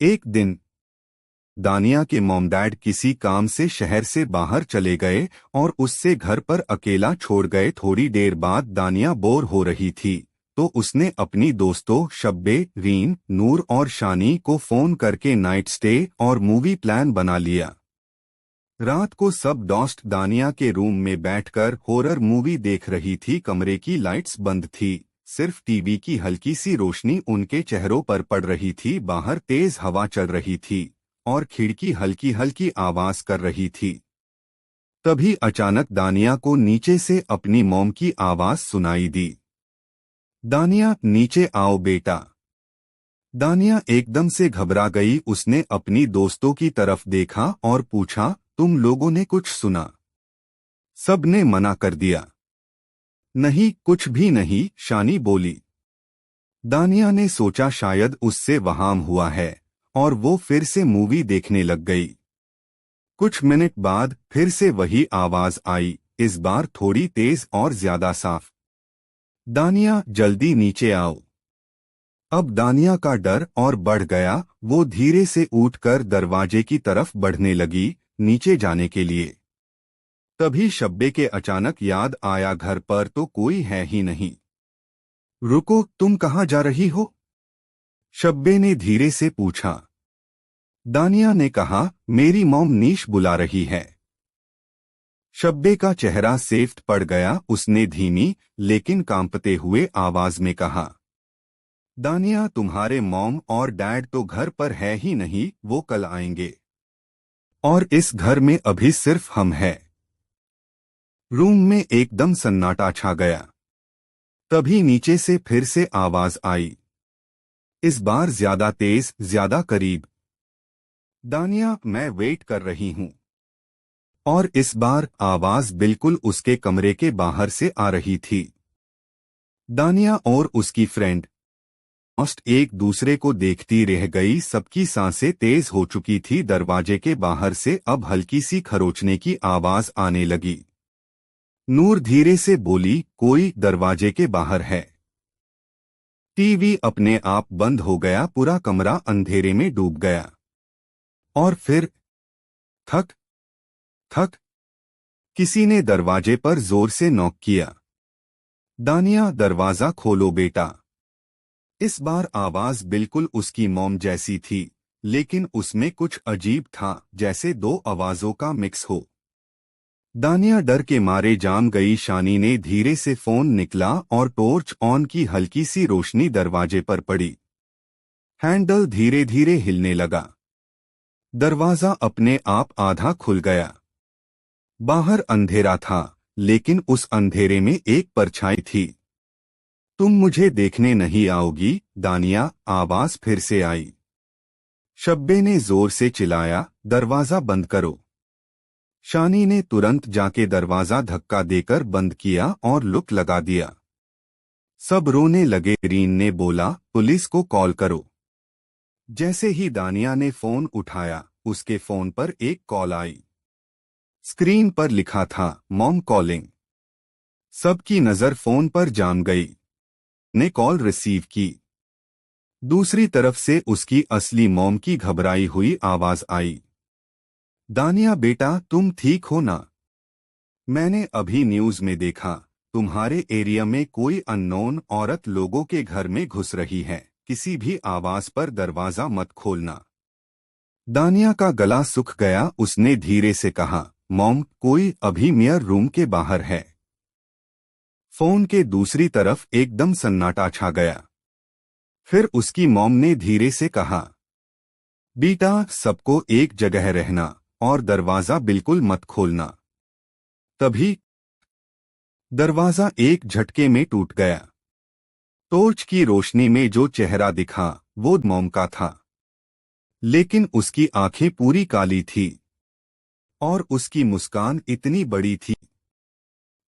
एक दिन दानिया के मॉम डैड किसी काम से शहर से बाहर चले गए और उससे घर पर अकेला छोड़ गए। थोड़ी देर बाद दानिया बोर हो रही थी तो उसने अपनी दोस्तों शब्बे, रीन, नूर और शानी को फोन करके नाइट स्टे और मूवी प्लान बना लिया। रात को सब दोस्त दानिया के रूम में बैठकर हॉरर मूवी देख रही थी। कमरे की लाइट्स बंद थी, सिर्फ टीवी की हल्की सी रोशनी उनके चेहरों पर पड़ रही थी। बाहर तेज हवा चल रही थी और खिड़की हल्की हल्की आवाज कर रही थी। तभी अचानक दानिया को नीचे से अपनी मॉम की आवाज सुनाई दी, दानिया नीचे आओ बेटा। दानिया एकदम से घबरा गई। उसने अपनी दोस्तों की तरफ देखा और पूछा, तुम लोगों ने कुछ सुना? सब ने मना कर दिया। नहीं, कुछ भी नहीं, शानी बोली। दानिया ने सोचा शायद उससे वहाम हुआ है और वो फिर से मूवी देखने लग गई। कुछ मिनट बाद फिर से वही आवाज आई, इस बार थोड़ी तेज और ज्यादा साफ। दानिया जल्दी नीचे आओ। अब दानिया का डर और बढ़ गया। वो धीरे से उठकर दरवाजे की तरफ बढ़ने लगी, नीचे जाने के लिए। तभी शब्बे के अचानक याद आया, घर पर तो कोई है ही नहीं। रुको, तुम कहाँ जा रही हो? शब्बे ने धीरे से पूछा। दानिया ने कहा, मेरी मॉम नीश बुला रही है। शब्बे का चेहरा सेफ्ट पड़ गया। उसने धीमी लेकिन कांपते हुए आवाज में कहा, दानिया तुम्हारे मॉम और डैड तो घर पर है ही नहीं, वो कल आएंगे और इस घर में अभी सिर्फ हम हैं। रूम में एकदम सन्नाटा छा गया। तभी नीचे से फिर से आवाज आई, इस बार ज्यादा तेज, ज्यादा करीब। दानिया, मैं वेट कर रही हूं। और इस बार आवाज बिल्कुल उसके कमरे के बाहर से आ रही थी। दानिया और उसकी फ्रेंड दोस्त एक दूसरे को देखती रह गई। सबकी सांसें तेज हो चुकी थी। दरवाजे के बाहर से अब हल्की सी खरोचने की आवाज आने लगी। नूर धीरे से बोली, कोई दरवाजे के बाहर है। टीवी अपने आप बंद हो गया। पूरा कमरा अंधेरे में डूब गया। और फिर थक थक किसी ने दरवाजे पर जोर से नॉक किया। दानिया, दरवाजा खोलो बेटा। इस बार आवाज बिल्कुल उसकी मॉम जैसी थी, लेकिन उसमें कुछ अजीब था, जैसे दो आवाजों का मिक्स हो। दानिया डर के मारे जाम गई। शानी ने धीरे से फोन निकला और टॉर्च ऑन की। हल्की सी रोशनी दरवाजे पर पड़ी। हैंडल धीरे धीरे हिलने लगा। दरवाजा अपने आप आधा खुल गया। बाहर अंधेरा था, लेकिन उस अंधेरे में एक परछाई थी। तुम मुझे देखने नहीं आओगी? दानिया, आवाज फिर से आई। शब्बे ने जोर से चिल्लाया, दरवाजा बंद करो। शानी ने तुरंत जाके दरवाजा धक्का देकर बंद किया और लुक लगा दिया। सब रोने लगे। रीन ने बोला, पुलिस को कॉल करो। जैसे ही दानिया ने फोन उठाया, उसके फोन पर एक कॉल आई। स्क्रीन पर लिखा था, मॉम कॉलिंग। सबकी नजर फोन पर जाम गई। ने कॉल रिसीव की। दूसरी तरफ से उसकी असली मॉम की घबराई हुई आवाज आई, दानिया बेटा, तुम ठीक हो ना? मैंने अभी न्यूज में देखा, तुम्हारे एरिया में कोई अननोन औरत लोगों के घर में घुस रही है। किसी भी आवाज पर दरवाजा मत खोलना। दानिया का गला सूख गया। उसने धीरे से कहा, मॉम, कोई अभी मेयर रूम के बाहर है। फोन के दूसरी तरफ एकदम सन्नाटा छा गया। फिर उसकी मॉम ने धीरे से कहा, बेटा, सबको एक जगह रहना और दरवाजा बिल्कुल मत खोलना। तभी दरवाजा एक झटके में टूट गया। टॉर्च की रोशनी में जो चेहरा दिखा वो मॉम का था, लेकिन उसकी आंखें पूरी काली थी और उसकी मुस्कान इतनी बड़ी थी।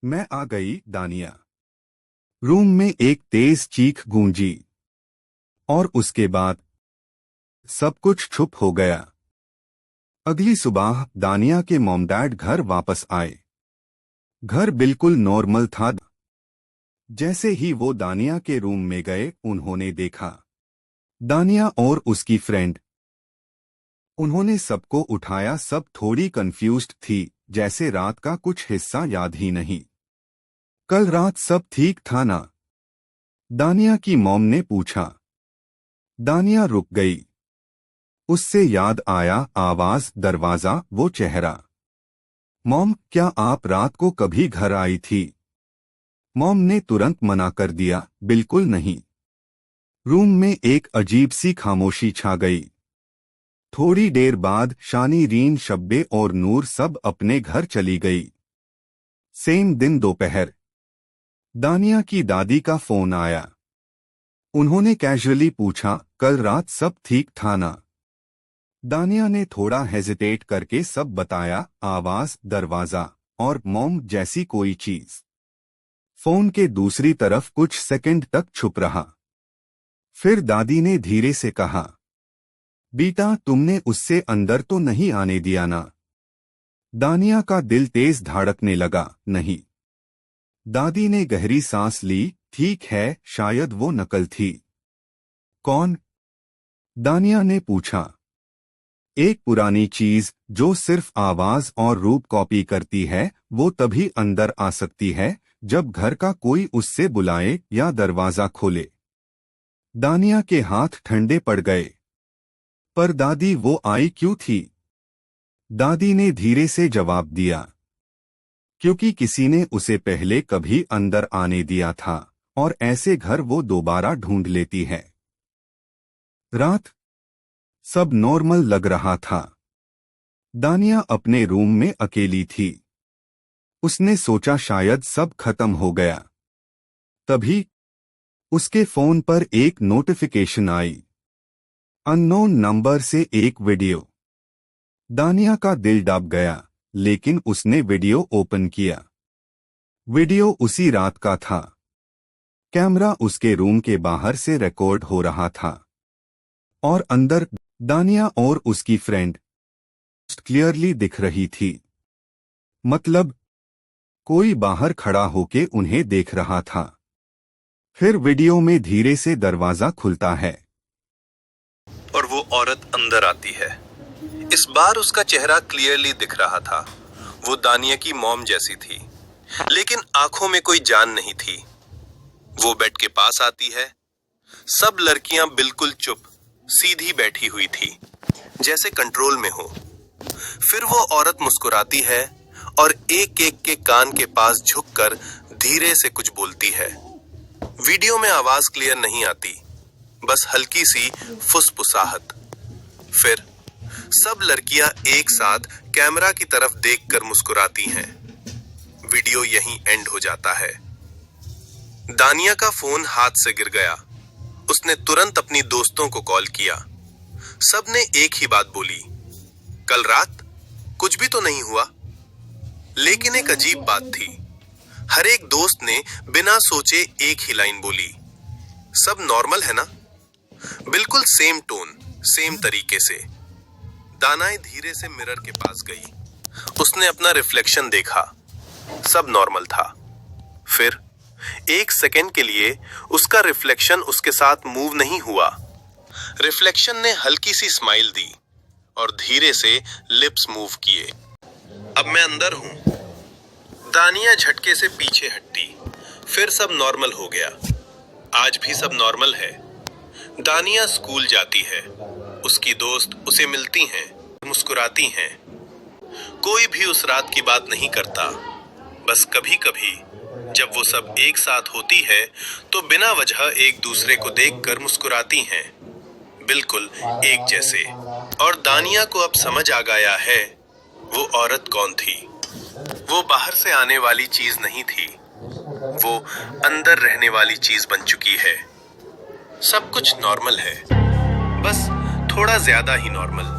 मैं आ गई, दानिया। रूम में एक तेज चीख गूंजी और उसके बाद सब कुछ चुप हो गया। अगली सुबह दानिया के मॉम डैड घर वापस आए। घर बिल्कुल नॉर्मल था। जैसे ही वो दानिया के रूम में गए, उन्होंने देखा दानिया और उसकी फ्रेंड उन्होंने सबको उठाया। सब थोड़ी कंफ्यूज्ड थी, जैसे रात का कुछ हिस्सा याद ही नहीं। कल रात सब ठीक था ना? दानिया की मॉम ने पूछा। दानिया रुक गई। उससे याद आया आवाज, दरवाजा, वो चेहरा। मॉम, क्या आप रात को कभी घर आई थी? मॉम ने तुरंत मना कर दिया, बिल्कुल नहीं। रूम में एक अजीब सी खामोशी छा गई। थोड़ी देर बाद शानी, रीन, शब्बे और नूर सब अपने घर चली गई। सेम दिन दोपहर दानिया की दादी का फोन आया। उन्होंने कैजुअली पूछा, कल रात सब ठीक था ना? दानिया ने थोड़ा हेजिटेट करके सब बताया, आवाज, दरवाजा और मॉम जैसी कोई चीज। फोन के दूसरी तरफ कुछ सेकंड तक चुप रहा। फिर दादी ने धीरे से कहा, बेटा, तुमने उससे अंदर तो नहीं आने दिया ना? दानिया का दिल तेज धड़कने लगा। नहीं। दादी ने गहरी सांस ली। ठीक है, शायद वो नकल थी। कौन? दानिया ने पूछा। एक पुरानी चीज जो सिर्फ आवाज और रूप कॉपी करती है। वो तभी अंदर आ सकती है जब घर का कोई उससे बुलाए या दरवाजा खोले। दानिया के हाथ ठंडे पड़ गए। पर दादी, वो आई क्यों थी? दादी ने धीरे से जवाब दिया, क्योंकि किसी ने उसे पहले कभी अंदर आने दिया था और ऐसे घर वो दोबारा ढूंढ लेती है। रात सब नॉर्मल लग रहा था। दानिया अपने रूम में अकेली थी। उसने सोचा शायद सब खत्म हो गया। तभी उसके फोन पर एक नोटिफिकेशन आई। अननोन नंबर से एक वीडियो। दानिया का दिल दब गया, लेकिन उसने वीडियो ओपन किया। वीडियो उसी रात का था। कैमरा उसके रूम के बाहर से रिकॉर्ड हो रहा था और अंदर दानिया और उसकी फ्रेंड क्लियरली दिख रही थी। मतलब कोई बाहर खड़ा होके उन्हें देख रहा था। फिर वीडियो में धीरे से दरवाजा खुलता है और वो औरत अंदर आती है। इस बार उसका चेहरा क्लियरली दिख रहा था। वो दानिया की मॉम जैसी थी, लेकिन आंखों में कोई जान नहीं थी। वो बेड के पास आती है। सब लड़कियां बिल्कुल चुप सीधी बैठी हुई थी, जैसे कंट्रोल में हो। फिर वो औरत मुस्कुराती है और एक एक के कान के पास झुककर धीरे से कुछ बोलती है। वीडियो में आवाज क्लियर नहीं आती, बस हल्की सी फुसफुसाहट। फिर सब लड़कियां एक साथ कैमरा की तरफ देखकर मुस्कुराती हैं। वीडियो यहीं एंड हो जाता है। दानिया का फोन हाथ से गिर गया। उसने तुरंत अपनी दोस्तों को कॉल किया। सबने एक ही बात बोली, कल रात कुछ भी तो नहीं हुआ। लेकिन एक अजीब बात थी। हर एक दोस्त ने बिना सोचे एक ही लाइन बोली, सब नॉर्मल है ना? बिल्कुल सेम टोन, सेम तरीके से। दानाएं धीरे से मिरर के पास गई। उसने अपना रिफ्लेक्शन देखा। सब नॉर्मल था। फिर एक सेकंड के लिए उसका रिफ्लेक्शन उसके साथ मूव नहीं हुआ। रिफ्लेक्शन ने हल्की सी स्माइल दी और धीरे से लिप्स मूव किए। अब मैं अंदर हूं। दानिया झटके से पीछे हटी। फिर सब नॉर्मल हो गया। आज भी सब नॉर्मल है। दानिया स्कूल जाती है। उसकी दोस्त उसे मिलती हैं, मुस्कुराती हैं। कोई भी उस रात की बात नहीं करता। बस कभी कभी जब वो सब एक साथ होती है तो बिना वजह एक दूसरे को देखकर मुस्कुराती हैं, बिल्कुल एक जैसे। और दानिया को अब समझ आ गया है वो औरत कौन थी। वो बाहर से आने वाली चीज नहीं थी, वो अंदर रहने वाली चीज बन चुकी है। सब कुछ नॉर्मल है, बस थोड़ा ज्यादा ही नॉर्मल।